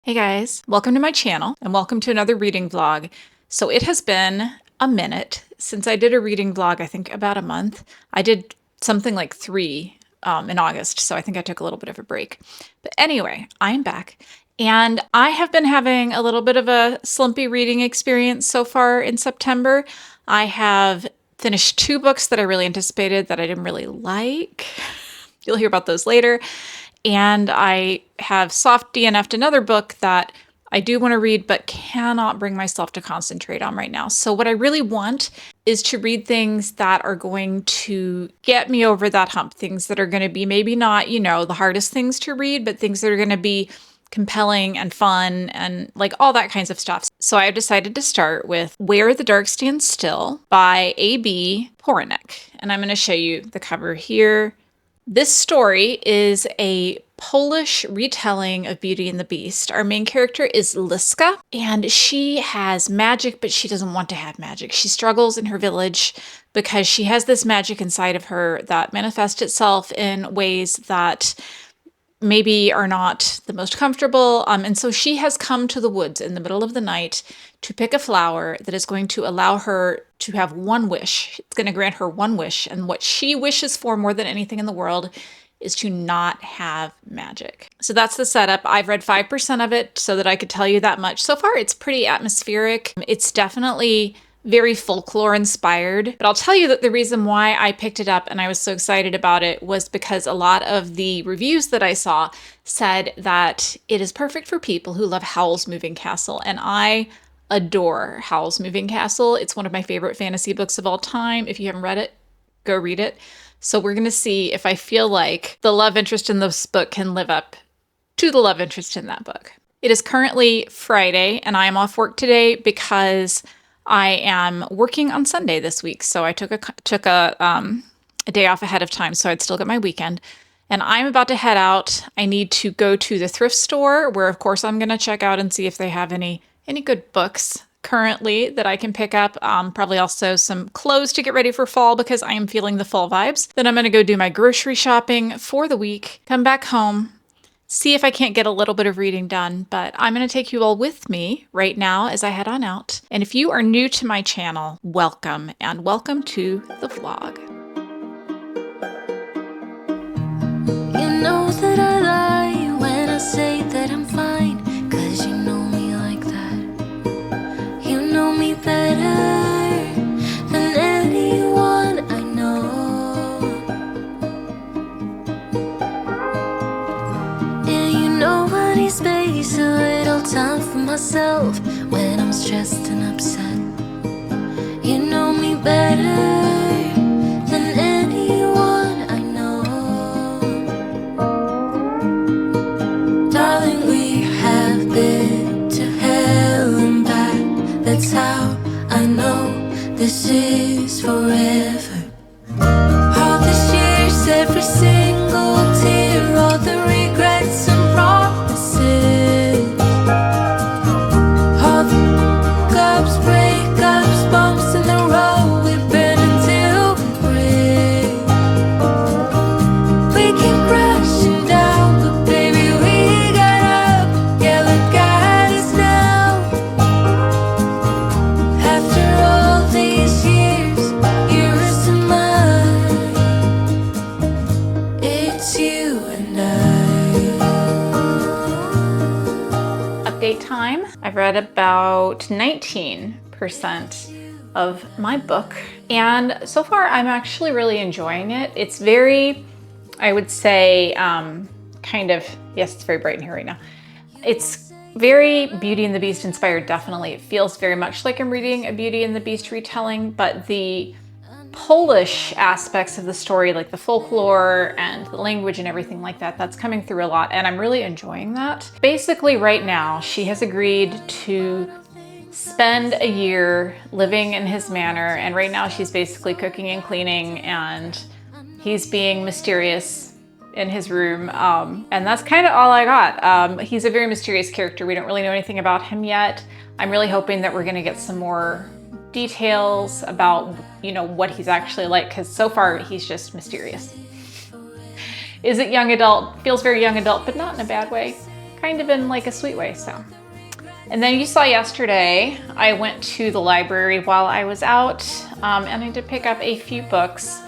Hey guys, welcome to my channel and welcome to another reading vlog. So it has been a minute since I did a reading vlog, I think about a month. I did something like 3 in August, so I think I took a little bit of a break. But anyway, I'm back and I have been having a little bit of a slumpy reading experience so far in September. I have finished 2 books that I really anticipated that I didn't really like. You'll hear about those later. And I have soft DNF'd another book that I do want to read, but cannot bring myself to concentrate on right now. So what I really want is to read things that are going to get me over that hump, things that are going to be maybe not, the hardest things to read, but things that are going to be compelling and fun and like all that kinds of stuff. So I've decided to start with Where the Dark Stands Still by A.B. Poranek. And I'm going to show you the cover here. This story is a Polish retelling of Beauty and the Beast. Our main character is Liska, and she has magic, but she doesn't want to have magic. She struggles in her village because she has this magic inside of her that manifests itself in ways that maybe are not the most comfortable. And so she has come to the woods in the middle of the night to pick a flower that is going to allow her to have one wish. It's going to grant her one wish. And what she wishes for more than anything in the world is to not have magic. So that's the setup. I've read 5% of it so that I could tell you that much. So far, it's pretty atmospheric. It's definitely very folklore inspired, but I'll tell you that the reason why I picked it up and I was so excited about it was because a lot of the reviews that I saw said that it is perfect for people who love Howl's Moving Castle, and I adore Howl's Moving Castle. It's one of my favorite fantasy books of all time. If you haven't read it, go read it. So we're going to see if I feel like the love interest in this book can live up to the love interest in that book. It is currently Friday and I am off work today because I am working on Sunday this week. So I took a day off ahead of time so I'd still get my weekend. And I'm about to head out. I need to go to the thrift store where, of course, I'm going to check out and see if they have any good books currently that I can pick up. Probably also some clothes to get ready for fall because I am feeling the fall vibes. Then I'm going to go do my grocery shopping for the week, come back home, see if I can't get a little bit of reading done, but I'm going to take you all with me right now as I head on out. And if you are new to my channel, welcome, and welcome to the vlog. You know that I lie when I say that I'm fine, 'cause you know me like that. You know me better than anyone I know. Nobody space, a little time for myself when I'm stressed and upset. You know me better than anyone I know. Darling, we have been to hell and back. That's how I know this is forever. All these years, every single tear, all the regrets and promises, all the ups, breakups, bumps in the road we've been until we break. We keep crashing down, but baby we got up. Yeah, look at us now. After all these years, yours and mine, it's you and I. Update time. I've read about 19% of my book, and so far I'm actually really enjoying it. It's very, I would say, yes, it's very bright in here right now. It's very Beauty and the Beast inspired, definitely. It feels very much like I'm reading a Beauty and the Beast retelling, but the Polish aspects of the story, like the folklore and the language and everything like that, that's coming through a lot, and I'm really enjoying that. Basically, right now, she has agreed to spend a year living in his manor, and right now she's basically cooking and cleaning, and he's being mysterious in his room, and that's kind of all I got. He's a very mysterious character. We don't really know anything about him yet. I'm really hoping that we're going to get some more details about, what he's actually like, because so far he's just mysterious. Is it young adult? Feels very young adult, but not in a bad way. kind of in like a sweet way, so. And then you saw yesterday, I went to the library while I was out, and I did pick up a few books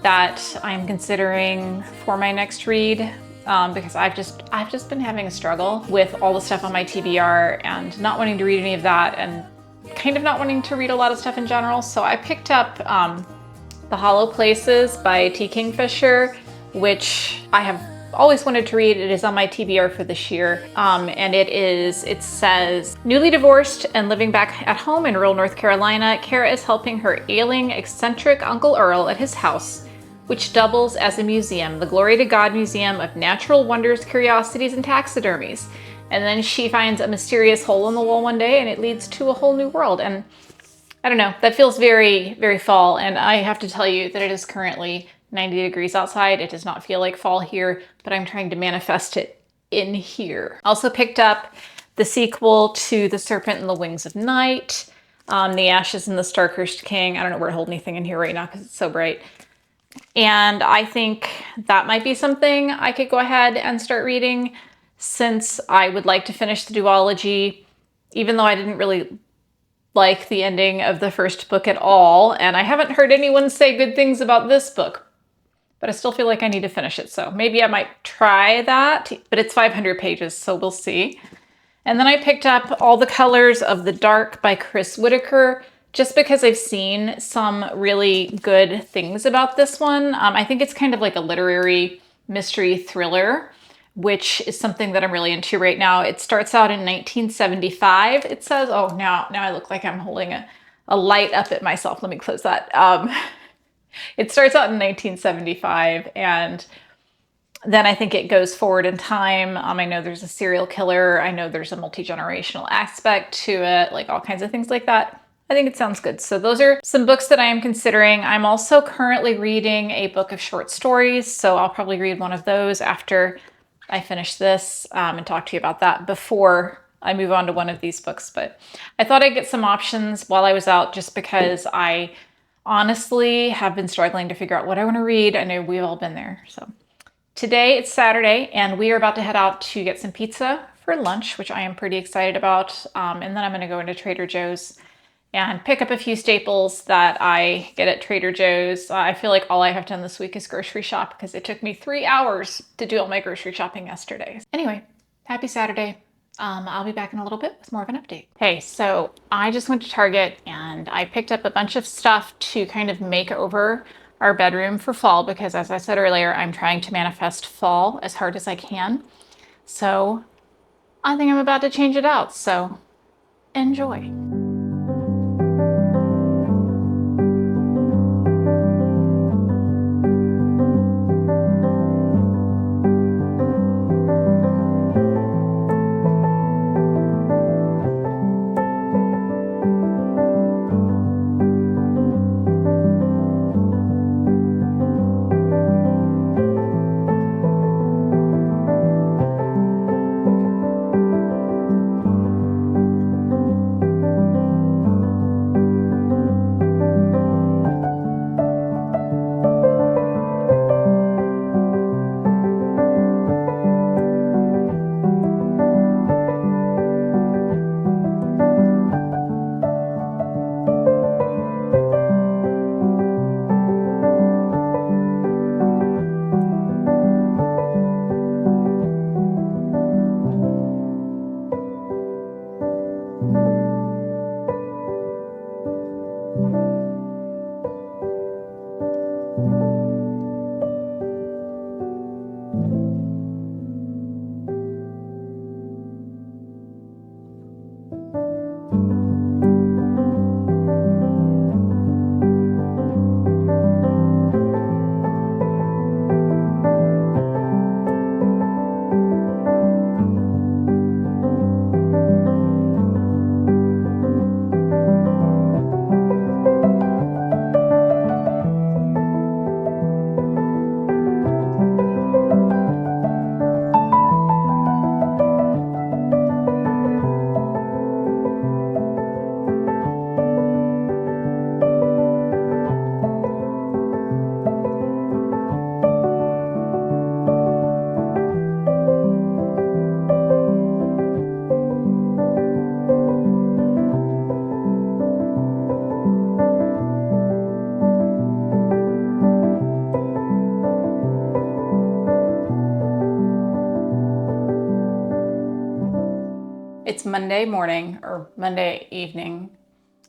that I'm considering for my next read, because I've just been having a struggle with all the stuff on my TBR and not wanting to read any of that, and kind of not wanting to read a lot of stuff in general. So I picked up The Hollow Places by Kingfisher, which I have always wanted to read. It is on my TBR for this year. And it says, newly divorced and living back at home in rural North Carolina, Kara is helping her ailing, eccentric Uncle Earl at his house, which doubles as a museum, the Glory to God Museum of Natural Wonders, Curiosities, and Taxidermies. And then she finds a mysterious hole in the wall one day and it leads to a whole new world. And I don't know, that feels very, very fall. And I have to tell you that it is currently 90 degrees outside. It does not feel like fall here, but I'm trying to manifest it in here. Also picked up the sequel to The Serpent and the Wings of Night, The Ashes and the Star-Cursed King. I don't know where to hold anything in here right now because it's so bright. And I think that might be something I could go ahead and start reading, since I would like to finish the duology, even though I didn't really like the ending of the first book at all. And I haven't heard anyone say good things about this book, but I still feel like I need to finish it. So maybe I might try that, but it's 500 pages, so we'll see. And then I picked up All the Colors of the Dark by Chris Whitaker, just because I've seen some really good things about this one. I think it's kind of like a literary mystery thriller, which is something that I'm really into right now. It starts out in 1975. It says, oh, now I look like I'm holding a light up at myself. Let me close that. It starts out in 1975, and then I think it goes forward in time. I know there's a serial killer. I know there's a multi-generational aspect to it, like all kinds of things like that. I think it sounds good. So those are some books that I am considering. I'm also currently reading a book of short stories, so I'll probably read one of those after I finish this and talk to you about that before I move on to one of these books. But I thought I'd get some options while I was out, just because I honestly have been struggling to figure out what I want to read. I know we've all been there. So today it's Saturday and we are about to head out to get some pizza for lunch, which I am pretty excited about. And then I'm going to go into Trader Joe's and pick up a few staples that I get at Trader Joe's. I feel like all I have done this week is grocery shop, because it took me 3 hours to do all my grocery shopping yesterday. Anyway, happy Saturday. I'll be back in a little bit with more of an update. Hey, so I just went to Target and I picked up a bunch of stuff to kind of make over our bedroom for fall, because as I said earlier, I'm trying to manifest fall as hard as I can. So I think I'm about to change it out. So enjoy. It's Monday morning or Monday evening.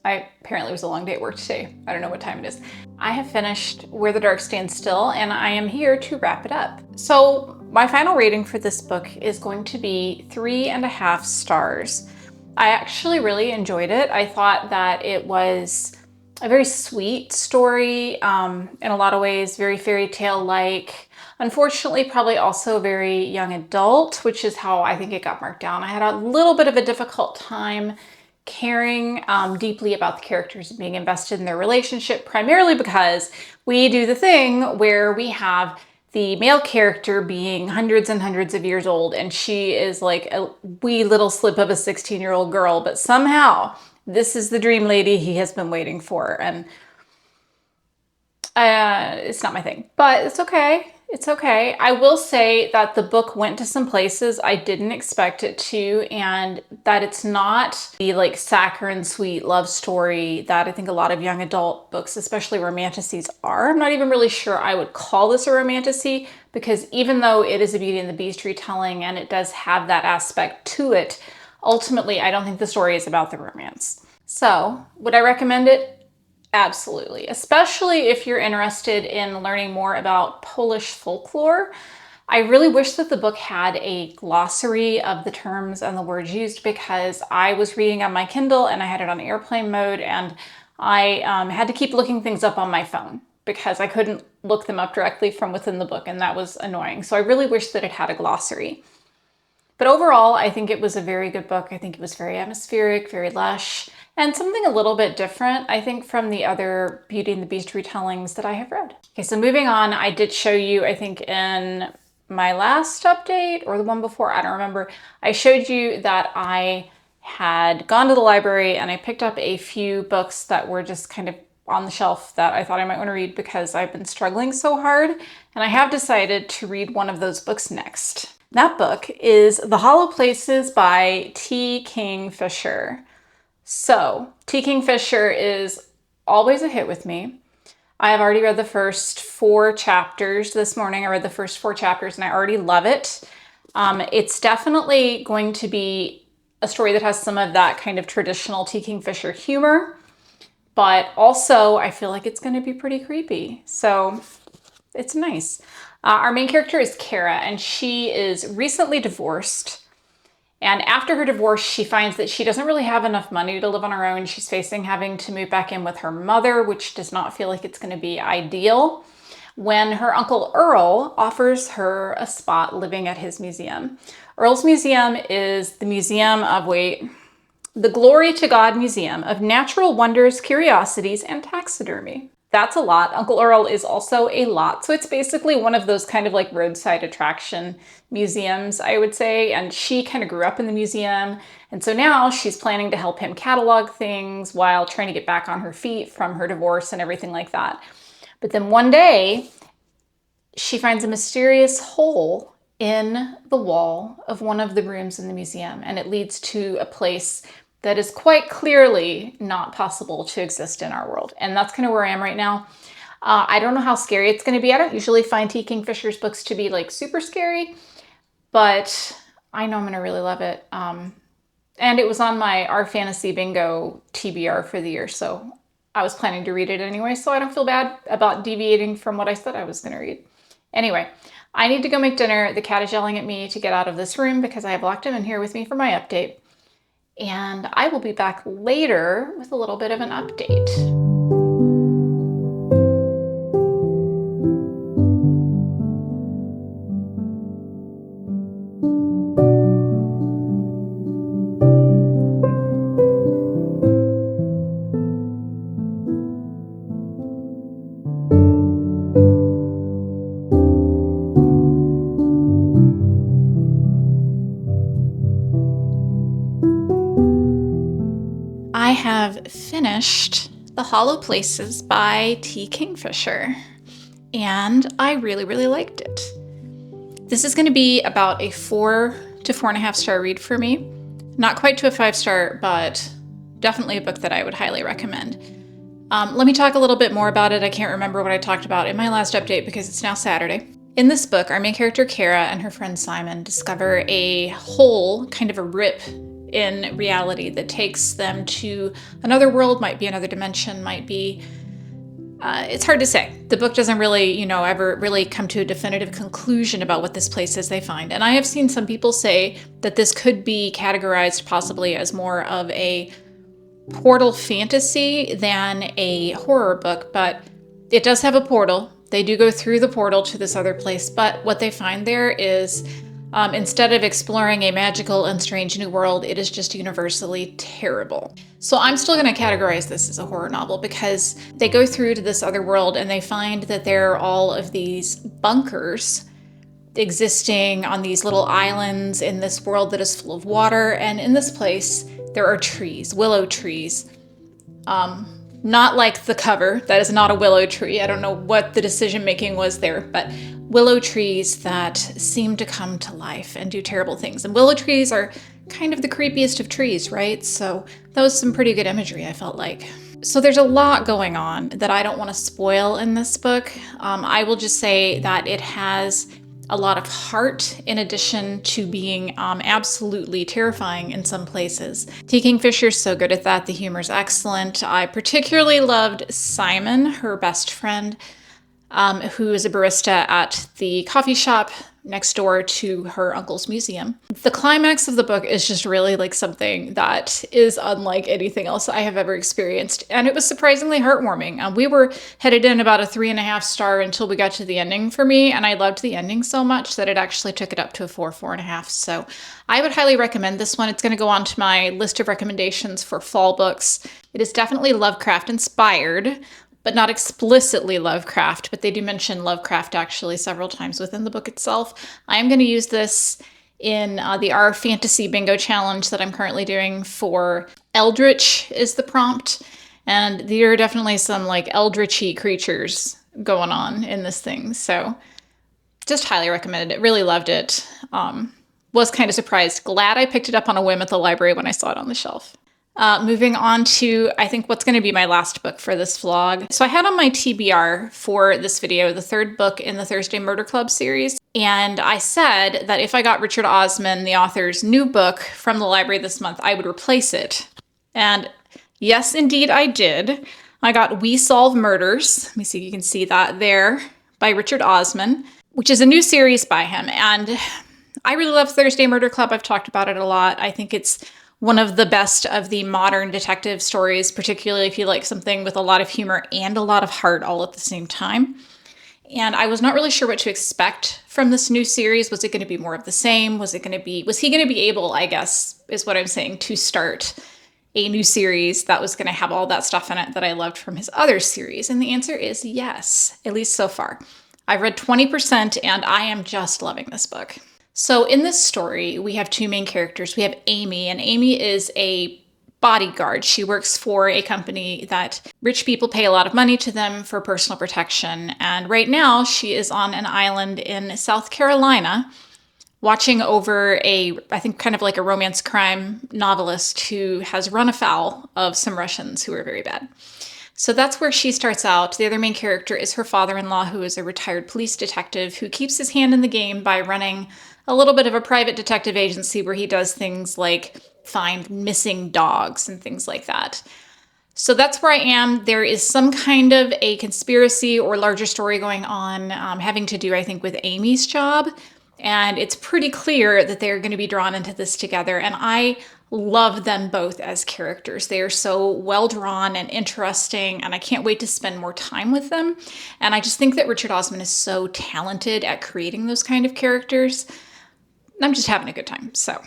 Apparently it was a long day at work today. I don't know what time it is. I have finished Where the Dark Stands Still, and I am here to wrap it up. So my final rating for this book is going to be 3.5 stars. I actually really enjoyed it. I thought that it was a very sweet story, in a lot of ways, very fairy tale-like. Unfortunately, probably also very young adult, which is how I think it got marked down. I had a little bit of a difficult time caring deeply about the characters and being invested in their relationship, primarily because we do the thing where we have the male character being hundreds and hundreds of years old, and she is like a wee little slip of a 16-year-old girl, but somehow this is the dream lady he has been waiting for, and it's not my thing, but it's okay. It's okay. I will say that the book went to some places I didn't expect it to, and that it's not the like saccharine sweet love story that I think a lot of young adult books, especially romanticies, are. I'm not even really sure I would call this a romantasy, because even though it is a Beauty and the Beast retelling and it does have that aspect to it, ultimately I don't think the story is about the romance. So, would I recommend it? Absolutely, especially if you're interested in learning more about Polish folklore. I really wish that the book had a glossary of the terms and the words used, because I was reading on my Kindle and I had it on airplane mode, and I had to keep looking things up on my phone because I couldn't look them up directly from within the book, and that was annoying. So I really wish that it had a glossary. But overall, I think it was a very good book. I think it was very atmospheric, very lush, and something a little bit different, I think, from the other Beauty and the Beast retellings that I have read. Okay, so moving on, I did show you, I think in my last update or the one before, I don't remember, I showed you that I had gone to the library and I picked up a few books that were just kind of on the shelf that I thought I might want to read because I've been struggling so hard, and I have decided to read one of those books next. That book is The Hollow Places by T. Kingfisher. So, T. Kingfisher is always a hit with me. I have already read the first 4 chapters this morning. I read the first 4 chapters and I already love it. It's definitely going to be a story that has some of that kind of traditional T. Kingfisher humor, but also I feel like it's going to be pretty creepy. So, it's nice. Our main character is Kara, and she is recently divorced. And after her divorce, she finds that she doesn't really have enough money to live on her own. She's facing having to move back in with her mother, which does not feel like it's going to be ideal, when her uncle Earl offers her a spot living at his museum. Earl's museum is the Museum of, the Glory to God Museum of Natural Wonders, Curiosities, and Taxidermy. That's a lot. Uncle Earl is also a lot. So it's basically one of those kind of like roadside attraction museums, I would say. And she kind of grew up in the museum. And so now she's planning to help him catalog things while trying to get back on her feet from her divorce and everything like that. But then one day she finds a mysterious hole in the wall of one of the rooms in the museum. And it leads to a place that is quite clearly not possible to exist in our world. And that's kind of where I am right now. I don't know how scary it's going to be. I don't usually find T. Kingfisher's books to be like super scary, but I know I'm going to really love it. And it was on my Our Fantasy Bingo TBR for the year, so I was planning to read it anyway, so I don't feel bad about deviating from what I said I was going to read. Anyway, I need to go make dinner. The cat is yelling at me to get out of this room because I have locked him in here with me for my update. And I will be back later with a little bit of an update. I have finished The Hollow Places by T. Kingfisher, and I really, really liked it. This is going to be about a 4 to 4.5 star read for me. Not quite to a 5-star, but definitely a book that I would highly recommend. Let me talk a little bit more about it. I can't remember what I talked about in my last update because it's now Saturday. In this book, our main character Kara and her friend Simon discover a hole, kind of a rip in reality that takes them to another world, might be another dimension, might be it's hard to say. The book doesn't really, ever really come to a definitive conclusion about what this place is they find. And I have seen some people say that this could be categorized possibly as more of a portal fantasy than a horror book, but it does have a portal. They do go through the portal to this other place, but what they find there is instead of exploring a magical and strange new world, it is just universally terrible. So I'm still going to categorize this as a horror novel because they go through to this other world and they find that there are all of these bunkers existing on these little islands in this world that is full of water. And in this place, there are trees, willow trees. Not like the cover, that is not a willow tree. I don't know what the decision making was there, but willow trees that seem to come to life and do terrible things. And willow trees are kind of the creepiest of trees, right? So that was some pretty good imagery, I felt like. So there's a lot going on that I don't want to spoil in this book. I will just say that it has a lot of heart in addition to being absolutely terrifying in some places. Kingfisher's so good at that. The humor's excellent. I particularly loved Simon, her best friend, who is a barista at the coffee shop next door to her uncle's museum. The climax of the book is just really like something that is unlike anything else I have ever experienced, and it was surprisingly heartwarming. We were headed in about a 3.5 star until we got to the ending for me, and I loved the ending so much that it actually took it up to a 4.5. So I would highly recommend this one. It's going to go on to my list of recommendations for fall books. It is definitely Lovecraft inspired, but not explicitly Lovecraft, but they do mention Lovecraft actually several times within the book itself. I am going to use this in the Our Fantasy Bingo Challenge that I'm currently doing for Eldritch is the prompt. And there are definitely some like eldritchy creatures going on in this thing. So just highly recommended it. Really loved it. Was kind of surprised. Glad I picked it up on a whim at the library when I saw it on the shelf. Moving on to, I think, what's going to be my last book for this vlog. So I had on my TBR for this video the third book in the Thursday Murder Club series. And I said that if I got Richard Osman, the author's new book from the library this month, I would replace it. And yes, indeed, I did. I got We Solve Murders. Let me see if you can see that there by Richard Osman, which is a new series by him. And I really love Thursday Murder Club. I've talked about it a lot. I think it's one of the best of the modern detective stories, particularly if you like something with a lot of humor and a lot of heart all at the same time. And I was not really sure what to expect from this new series. Was it going to be more of the same? Was he going to be able, I guess, is what I'm saying, to start a new series that was going to have all that stuff in it that I loved from his other series? And the answer is yes, at least so far. I've read 20% and I am just loving this book. So in this story, we have two main characters. We have Amy, and Amy is a bodyguard. She works for a company that rich people pay a lot of money to them for personal protection. And right now she is on an island in South Carolina watching over I think kind of like a romance crime novelist who has run afoul of some Russians who are very bad. So that's where she starts out. The other main character is her father-in-law, who is a retired police detective who keeps his hand in the game by running a little bit of a private detective agency where he does things like find missing dogs and things like that. So that's where I am. There is some kind of a conspiracy or larger story going on having to do, I think, with Amy's job. And it's pretty clear that they're going to be drawn into this together. And I love them both as characters. They are so well drawn and interesting, and I can't wait to spend more time with them. And I just think that Richard Osman is so talented at creating those kind of characters. I'm just having a good time. So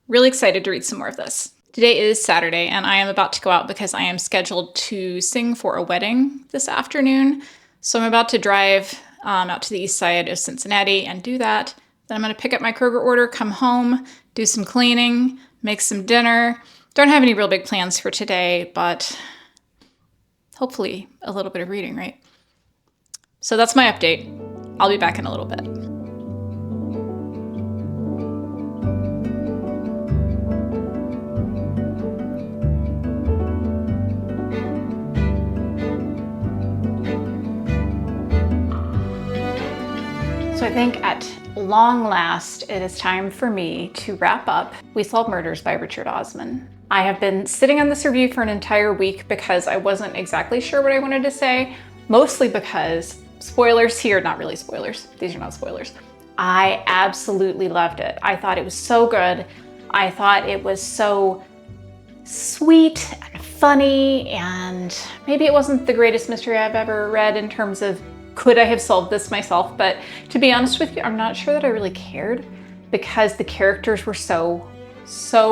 really excited to read some more of this. Today is Saturday, and I am about to go out because I am scheduled to sing for a wedding this afternoon. So I'm about to drive out to the east side of Cincinnati and do that. Then I'm going to pick up my Kroger order, come home, do some cleaning, make some dinner. Don't have any real big plans for today, but hopefully a little bit of reading, right? So that's my update. I'll be back in a little bit. So I think at long last, it is time for me to wrap up We Solve Murders by Richard Osman. I have been sitting on this review for an entire week because I wasn't exactly sure what I wanted to say, mostly because, spoilers here, not really spoilers, these are not spoilers. I absolutely loved it. I thought it was so good. I thought it was so sweet and funny, and maybe it wasn't the greatest mystery I've ever read in terms of could I have solved this myself, but to be honest with you, I'm not sure that I really cared because the characters were so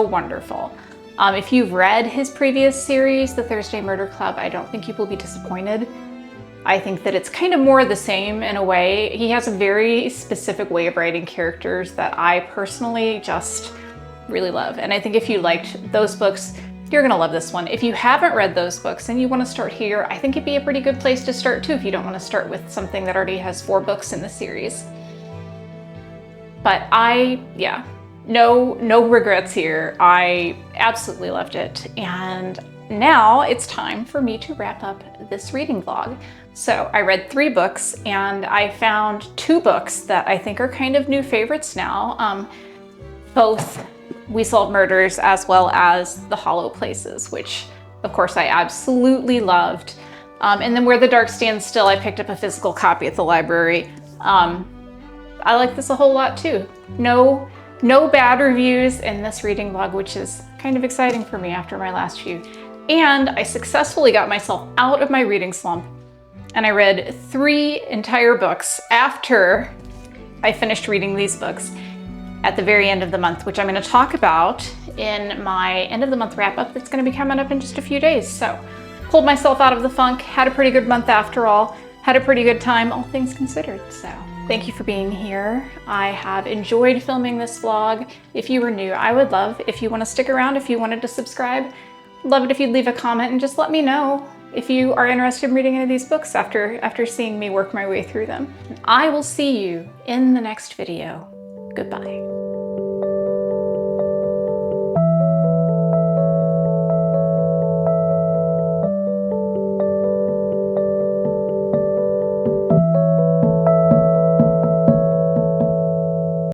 wonderful. If you've read his previous series, The Thursday Murder Club, I don't think you will be disappointed. I think that it's kind of more the same in a way. He has a very specific way of writing characters that I personally just really love. And I think if you liked those books, you're gonna love this one. If you haven't read those books and you wanna start here, I think it'd be a pretty good place to start too if you don't wanna start with something that already has 4 books in the series. But no regrets here. I absolutely loved it. And now it's time for me to wrap up this reading vlog. So I read 3 books and I found 2 books that I think are kind of new favorites now. Both We Solve Murders as well as The Hollow Places, which of course I absolutely loved. And then Where the Dark Stands Still, I picked up a physical copy at the library. I like this a whole lot too. No bad reviews in this reading vlog, which is kind of exciting for me after my last few. And I successfully got myself out of my reading slump and I read 3 entire books after I finished reading these books at the very end of the month, which I'm going to talk about in my end of the month wrap up that's going to be coming up in just a few days. So pulled myself out of the funk, had a pretty good month after all, had a pretty good time, all things considered. So thank you for being here. I have enjoyed filming this vlog. If you were new, I would love if you want to stick around, if you wanted to subscribe. Love it if you'd leave a comment and just let me know if you are interested in reading any of these books after seeing me work my way through them. I will see you in the next video. Goodbye.